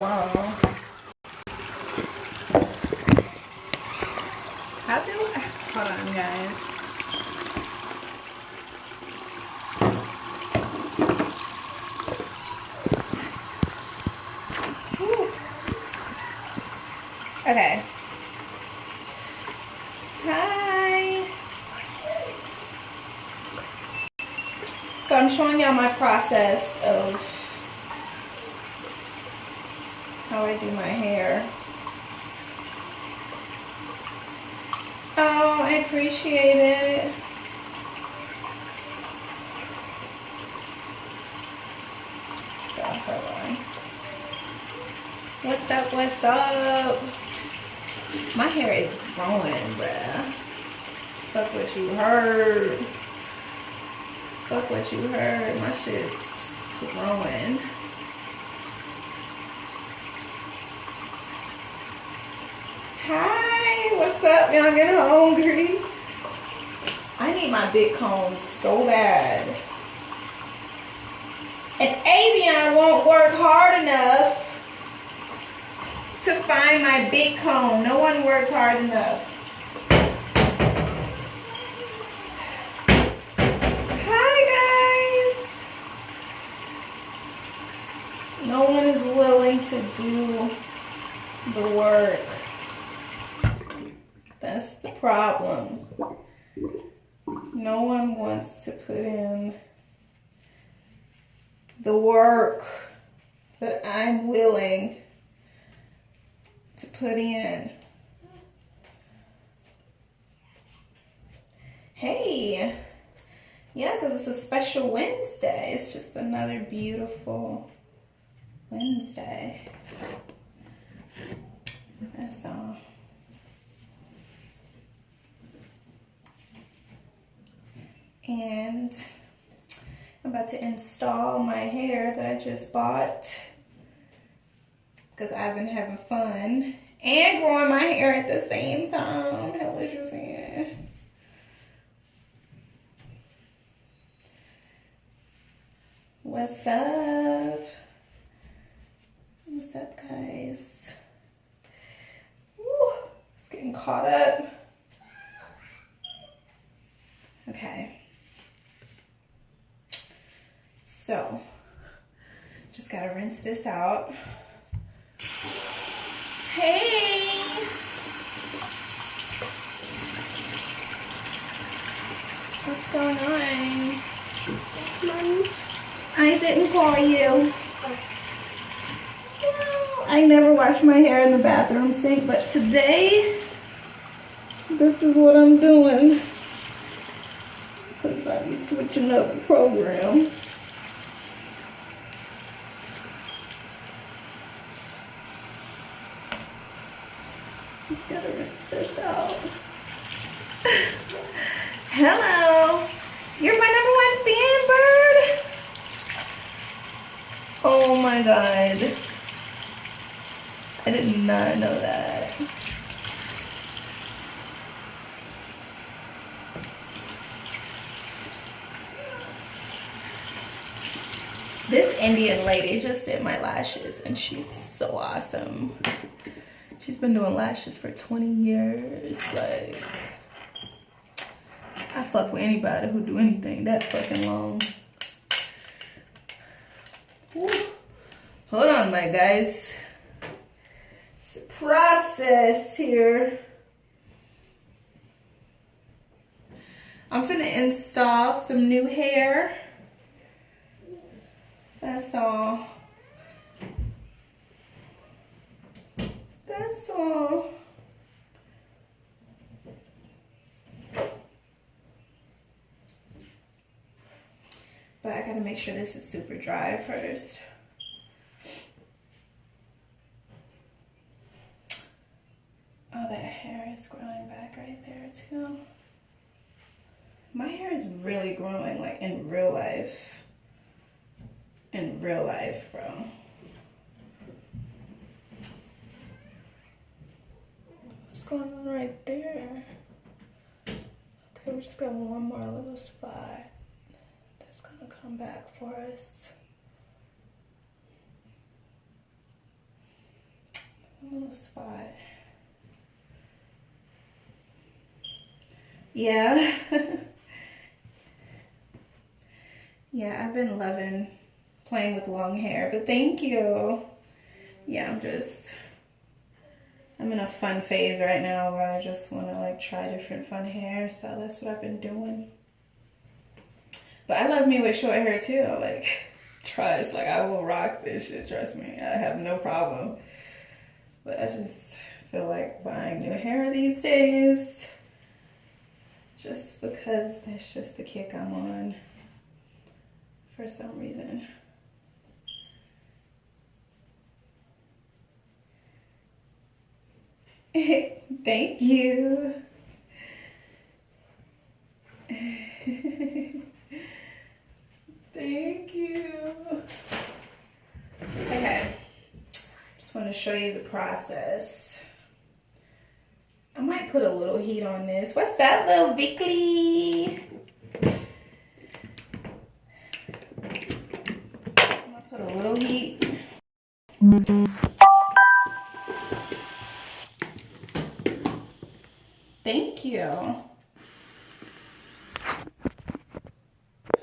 Wow. How do I? Hold on, guys. Whew. Okay. Hi. So I'm showing y'all my process of how I do my hair. Oh, I appreciate it. So, hold on. What's up? What's up? My hair is growing, bruh. Fuck what you heard. Fuck what you heard. My shit's growing. Hi, what's up? Y'all getting hungry? I need my big comb so bad. And Avion won't work hard enough to find my big comb. No one works hard enough. Hi, guys. No one is willing to do the work. That's the problem. No one wants to put in the work that I'm willing to put in. Hey, yeah, because it's a special Wednesday. It's just another beautiful Wednesday. That's all. And I'm about to install my hair that I just bought because I've been having fun and growing my hair at the same time. How was you saying? What's up? What's up, guys? Woo, it's getting caught up. Okay. So, just gotta rinse this out. Hey! What's going on? Mommy? I didn't call you. Well, I never wash my hair in the bathroom sink, but today, this is what I'm doing. Because I be switching up the program. Just gotta rinse this out. Hello. You're my number one fan, bird. Oh my god. I did not know that. This Indian lady just did my lashes and she's so awesome. She's been doing lashes for 20 years. Like, I fuck with anybody who do anything that fucking long. Woo. Hold on, my guys. It's a process here. I'm finna install some new hair. That's all. That's all. But I gotta make sure this is super dry first. Oh, that hair is growing back right there too. My hair is really growing, like in real life. In real life, bro. What's going on right there? Okay, we just got one more little spot that's gonna come back for us. A little spot. Yeah. Yeah, I've been loving playing with long hair, but thank you. Yeah, I'm in a fun phase right now where I just want to like try different fun hair, so that's what I've been doing. But I love me with short hair too. Like, trust, like I will rock this shit, trust me. I have no problem. But I just feel like buying new hair these days just because that's just the kick I'm on for some reason. Thank you. Thank you. Okay. Just want to show you the process. I might put a little heat on this. What's up, little Vickley? I'm gonna put a little heat. Thank you. Hold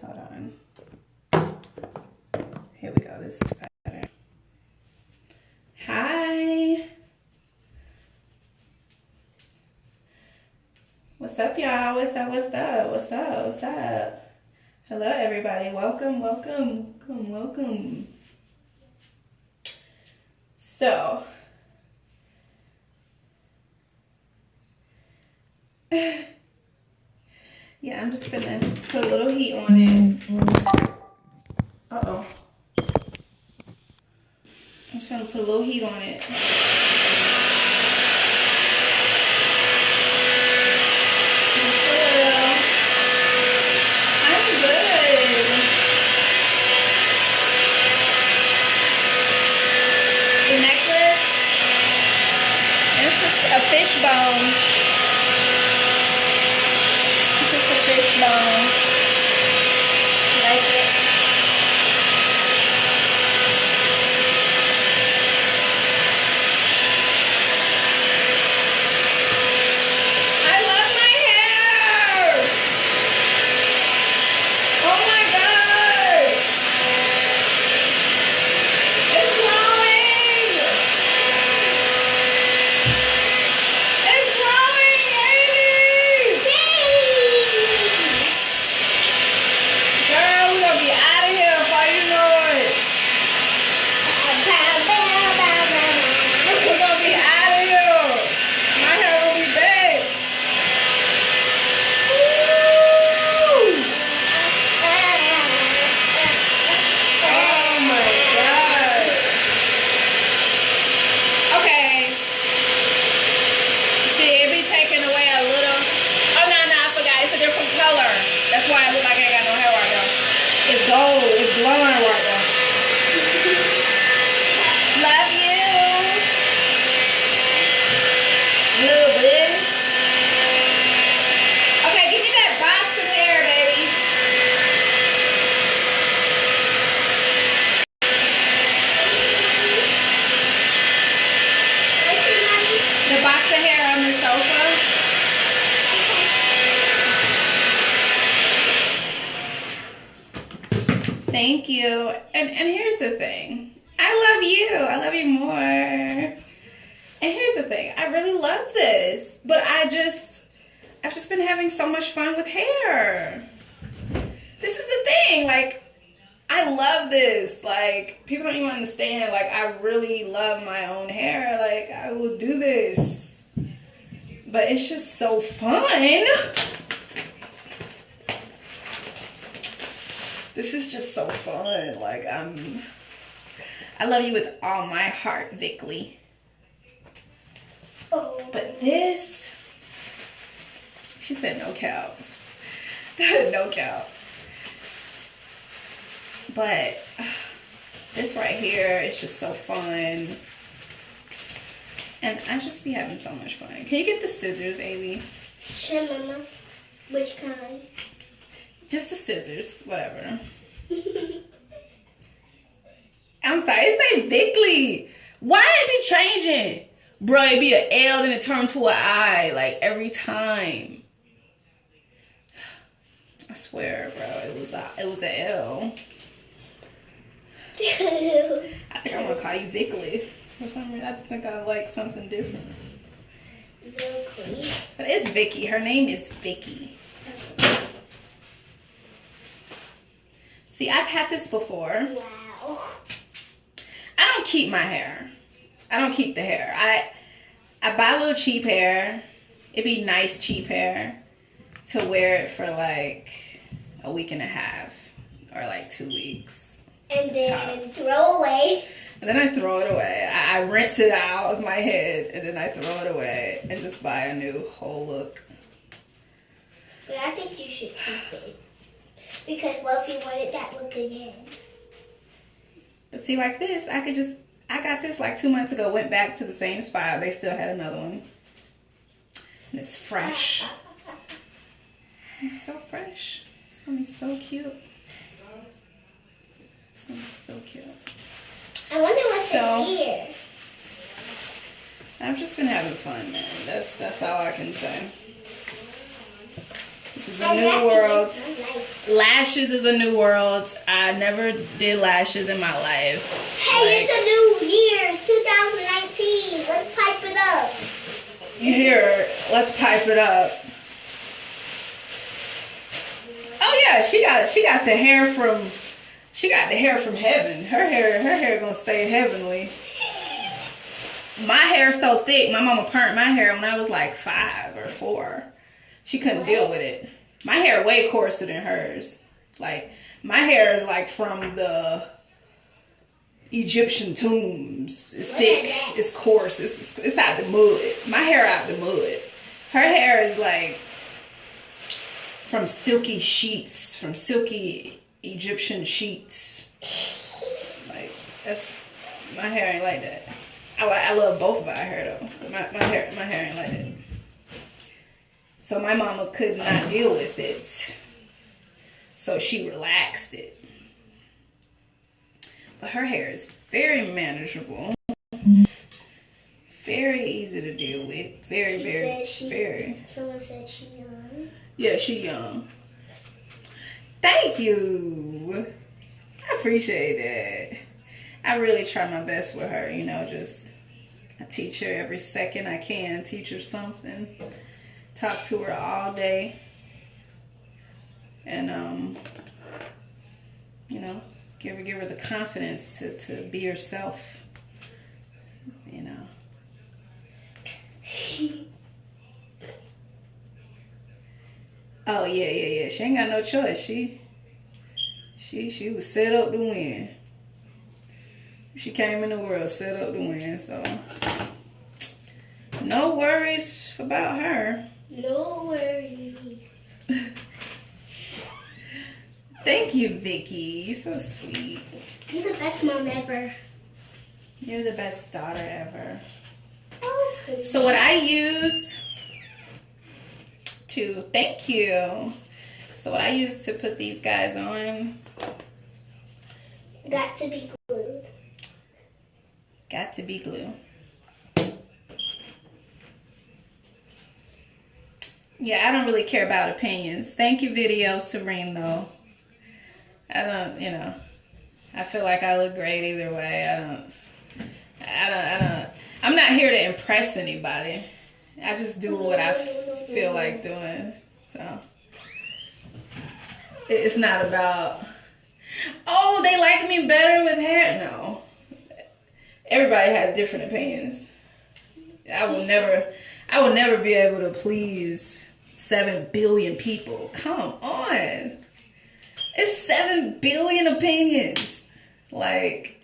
on. Here we go. This is better. Hi. What's up, y'all? What's up? What's up? What's up? What's up? Hello, everybody. Welcome, welcome, welcome, welcome. So, yeah, I'm just gonna put a little heat on it. Uh-oh. I'm just gonna put a little heat on it. I'm good. The necklace, it's just a fish bone. It's just a fish bone. Like it. I love my hair. Oh my God. It's growing. It's growing, Amy. Girl, we're gonna be out of here before you know it. We're gonna be out of here. My hair will be big. Woo! Oh my God. Okay. See, it be taking away a little. Oh, no, I forgot. It's a different color. That's why it look like I ain't got no hair right now. It's gold. It's glowing right now. Love you. Little bit. Okay, give me that box of hair, baby. The box of hair on the sofa. Thank you. And here's the thing. I love you. I love you more. And here's the thing. I really love this. But I've just been having so much fun with hair. This is the thing. Like, I love this. Like, people don't even understand. Like, I really love my own hair. Like, I will do this. But it's just so fun. This is just so fun. Like, I love you with all my heart, Vickley. Oh. But this, she said no cap. No cap. But this right here is just so fun. And I just be having so much fun. Can you get the scissors, Amy? Sure, Mama. Which kind? Just the scissors, whatever. I'm sorry, it say Vickley. Why it be changing? Bro, it be an L, then it turn to an I, like, every time. I swear, bro, it was an L. I think I'm gonna call you Vickley. For some reason, I just think I like something different. Vickley. But it's Vicky. Her name is Vicky. See, I've had this before. Wow. I don't keep my hair. I don't keep the hair. I buy a little cheap hair. It'd be nice cheap hair to wear it for like a week and a half or like 2 weeks. And then throw away. And then I throw it away. I rinse it out of my head and then I throw it away and just buy a new whole look. But I think you should keep it. Because what if you wanted that look again? But see, like this, I got this like 2 months ago, went back to the same spot. They still had another one. And it's fresh. It's so fresh. It's gonna be so cute. It's gonna be so cute. I wonder what's So- in here. I've just been having fun, man. That's all I can say. This is a And that new world. is nice. Lashes is a new world. I never did lashes in my life. Hey, it's a new year. It's 2019. Let's pipe it up. You hear her. Let's pipe it up. Oh yeah, she got the hair from heaven. Her hair gonna stay heavenly. My hair's so thick. My mama permed my hair when I was like 5 or 4. She couldn't deal with it. My hair way coarser than hers. Like my hair is like from the Egyptian tombs. It's thick. It's coarse. It's out the mud. My hair out the mud. Her hair is like from silky sheets, from silky Egyptian sheets. Like that's my hair ain't like that. I love both of our hair though. But my hair ain't like that. So my mama could not deal with it. So she relaxed it. But her hair is very manageable. Very easy to deal with. Very. Someone said she young. Yeah, she young. Thank you. I appreciate that. I really try my best with her, just I teach her every second I can, teach her something. Talk to her all day. And give her the confidence to be herself. Oh yeah. She ain't got no choice. She was set up to win. She came in the world set up to win, so no worries about her. No worries. Thank you, Vicky. You're so sweet. You're the best mom ever. You're the best daughter ever. Oh, So what I use to thank you. So what I use to put these guys on. Got to be glued. Got to be glue. Yeah, I don't really care about opinions. Thank you, Video Serene, though. I don't, I feel like I look great either way. I'm not here to impress anybody. I just do what I feel like doing. So it's not about, oh, they like me better with hair. No. Everybody has different opinions. I will never be able to please 7 billion people. Come on. It's 7 billion opinions. Like,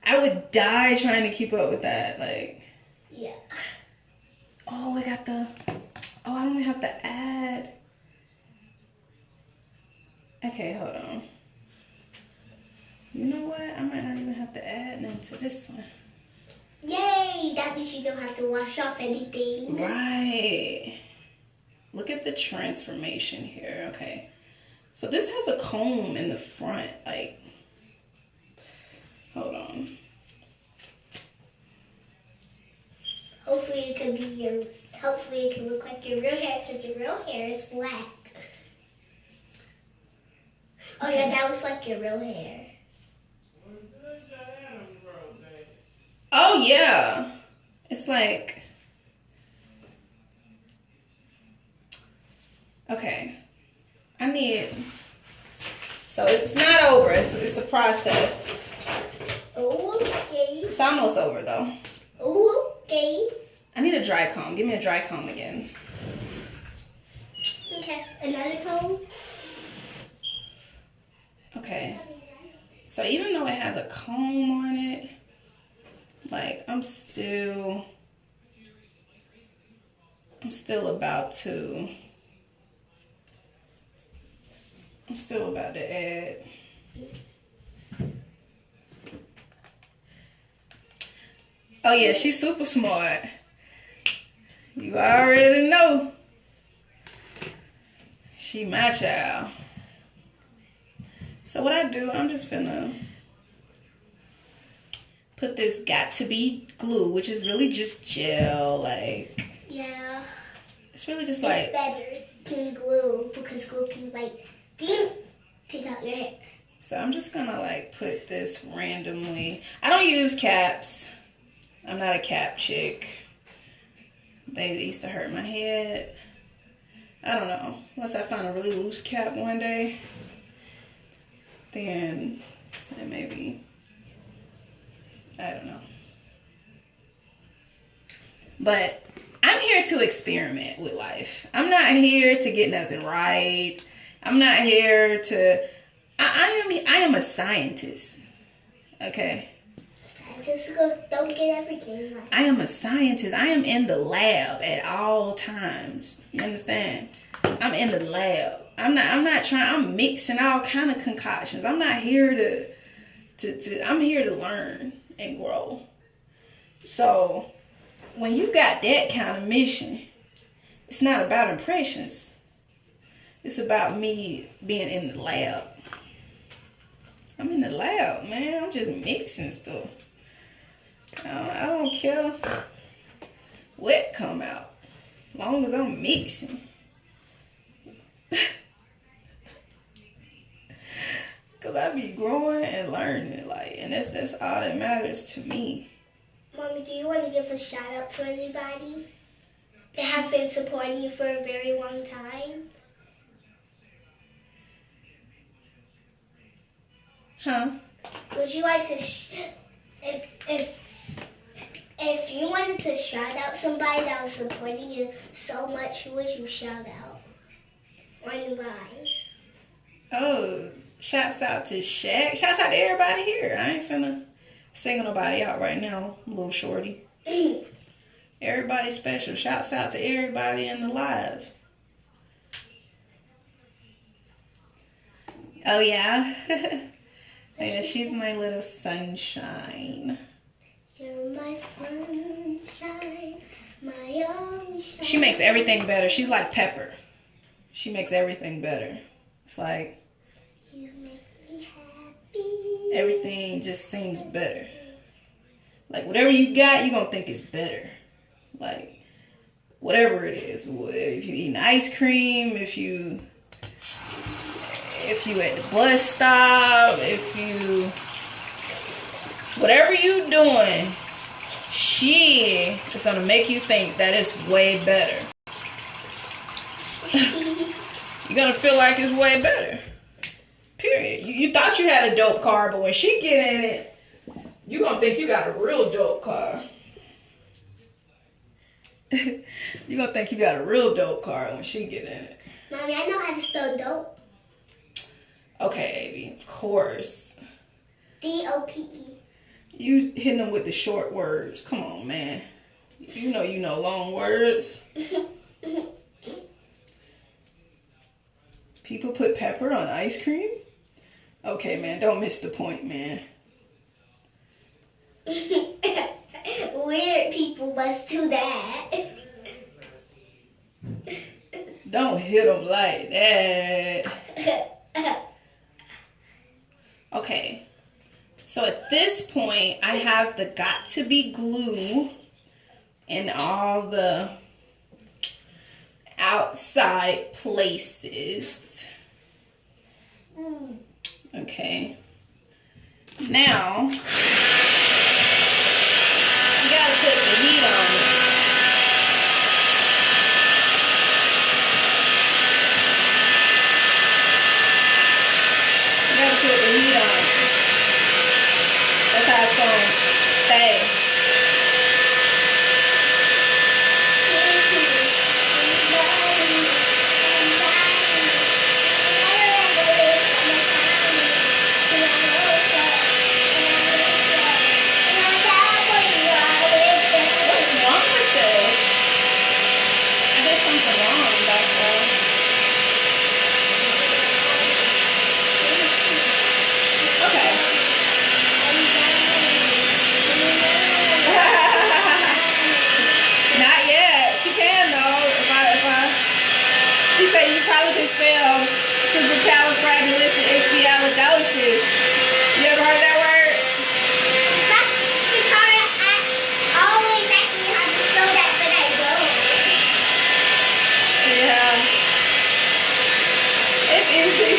I would die trying to keep up with that. Like, yeah. Oh, I don't even have to add. Okay, hold on. You know what? I might not even have to add none to this one. Yay! That means you don't have to wash off anything. Right. Look at the transformation here. Okay. So this has a comb in the front. Like, hold on. Hopefully it can be your. Hopefully it can look like your real hair because your real hair is black. Oh yeah, that looks like your real hair. Oh yeah, it's like, okay, so it's not over, it's a process. Okay. It's almost over though. Okay. I need a dry comb. Give me a dry comb again. Okay, another comb. Okay, so even though it has a comb on it, like I'm still about to add. Oh yeah, she's super smart. You already know. She my child. So what I do, I'm just finna put this Got To Be glue, which is really just gel, like. Yeah. It's really just It's like. better than glue because glue can like take out your hair. So I'm just gonna like put this randomly. I don't use caps. I'm not a cap chick. They used to hurt my head. I don't know. Unless I find a really loose cap one day, then maybe, I don't know. But I'm here to experiment with life. I'm not here to get nothing right. I'm not here to, I am a scientist. Okay. Scientists don't get everything right. I am a scientist. I am in the lab at all times. You understand? I'm in the lab. I'm mixing all kind of concoctions. I'm not here I'm here to learn and grow. So when you got that kind of mission, it's not about impressions. It's about me being in the lab. I'm in the lab, man. I'm just mixing stuff. I don't care what come out, as long as I'm mixing. Cause I be growing and learning, like, and that's all that matters to me. Mommy, do you want to give a shout out to anybody that have been supporting you for a very long time? Huh? Would you like to, if you wanted to shout out somebody that was supporting you so much, who would you shout out? On live. Oh, shouts out to Shaq. Shouts out to everybody here. I ain't finna single nobody out right now, little shorty. Everybody special. Shouts out to everybody in the live. Oh yeah. Yeah, she's my little sunshine. You're my sunshine, my own shine. She makes everything better. She's like Pepper. She makes everything better. It's like you make me happy. Everything just seems better. Like whatever you got, you're gonna think it's better. Like whatever it is. If you eating ice cream, if you at the bus stop, whatever you doing, she is gonna make you think that it's way better. You're gonna feel like it's way better. Period. You thought you had a dope car, but when she get in it, you're gonna think you got a real dope car. You're gonna think you got a real dope car when she get in it. Mommy, I know how to spell dope. Okay, Abby, of course. D-O-P-E. You hitting them with the short words. Come on, man. You know long words. People put pepper on ice cream? Okay, man, don't miss the point, man. Weird people must do that. Don't hit them like that. Okay, so at this point, I have the Got To Be glue, in all the outside places. Okay. Now, you gotta put the heat on it. You gotta put the heat on it. That's how it's gonna stay. Supercalifragilisticexpialidocious. You ever heard that word? That's because I always ask me how to spell that, but I don't. Yeah. It's easy.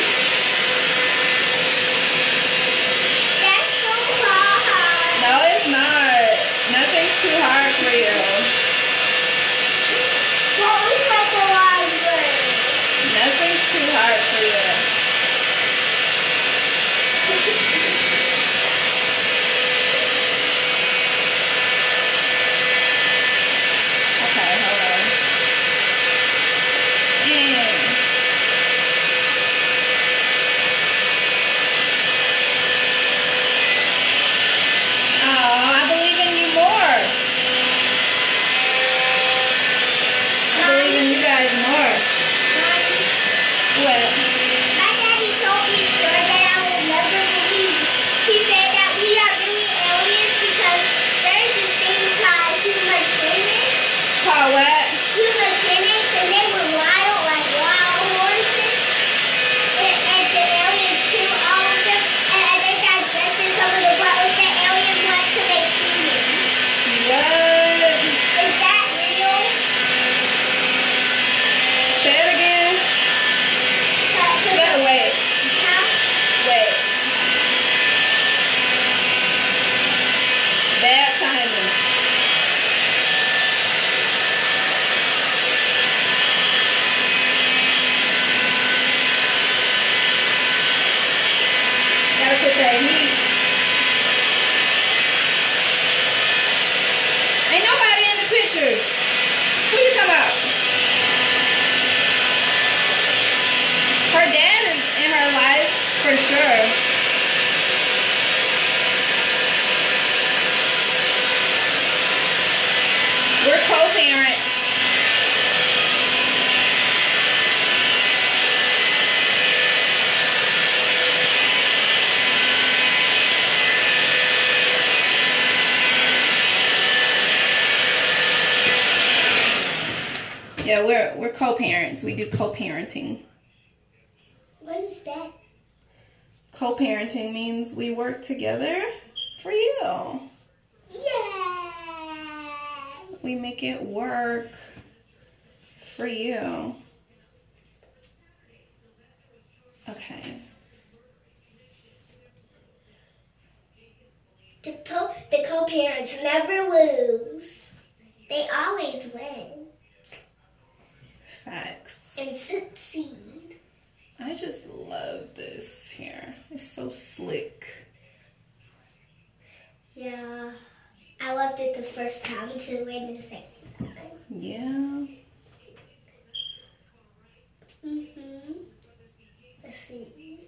That's so hard. No, it's not. Nothing's too hard for you. What was like a long word? Nothing's too hard for you. Okay, hold on. Oh, I believe in you more. I believe in you guys more. What? My daddy told me sure that I would never believe. He said that we are really aliens because there's this thing called human tenants. Call what? Human tenants, and they were wild, like wild horses. And the aliens kill all of them, and they digested some of the bottles that aliens want to make humans. What? Is that real? Say it again. You gotta wait. Huh? Wait. Bad timing. Gotta put that heat. Ain't nobody in the picture. Who you talking about? Her dad is in her life for sure. We're co-parents. Yeah, we're co-parents. We do co-parenting. What is that? Co-parenting means we work together for you. Yeah. We make it work for you. Okay. The co-parents never lose. They always win Facts. and succeed. I just love this hair. It's so slick. Yeah. I loved it the first time too, and the second time. Yeah. Let's see.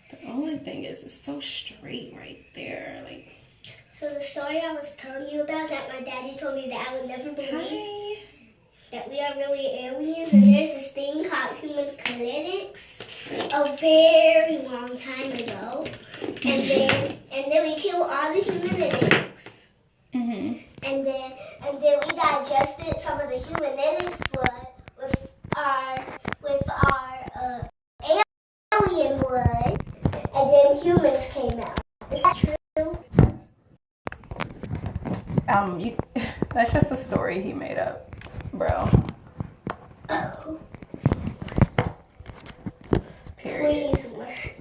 The only thing is it's so straight right there. Like, So the story I was telling you about that my daddy told me that I would never believe hi. that we are really aliens, and there's this thing called human kinetics a very long time ago, and then we kill all the humanitics. Mm-hmm. And then we digested some of the humanitics blood with our alien blood, and then humans came out. Is that true? That's just a story he made up, bro. Oh, Period. please work.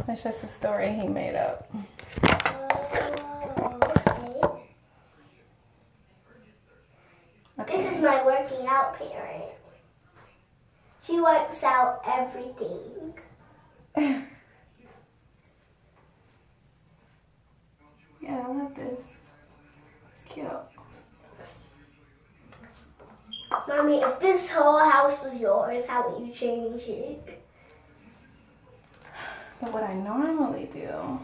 That's just a story he made up. Oh, okay. Okay. This is my working out parent. She works out everything. Yeah, I love this. It's cute. Mommy, if this whole house was yours, how would you change it? But what I normally do,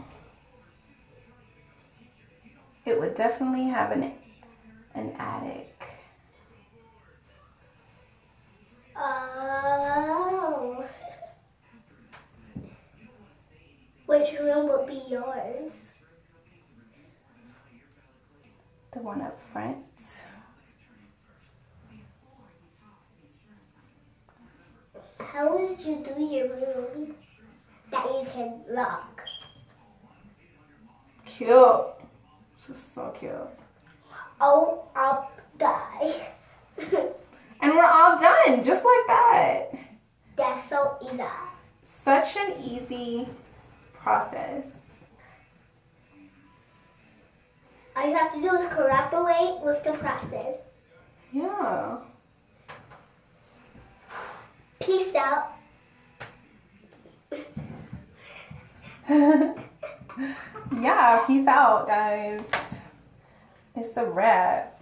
it would definitely have an attic. Oh. Which room would be yours? The one up front. How would you do your room that you can lock? Cute. This is so cute. Oh, I'll die. And we're all done, just like that. That's so easy. Such an easy process. All you have to do is cooperate with the process. Yeah. Peace out. Yeah, peace out, guys. It's a wrap.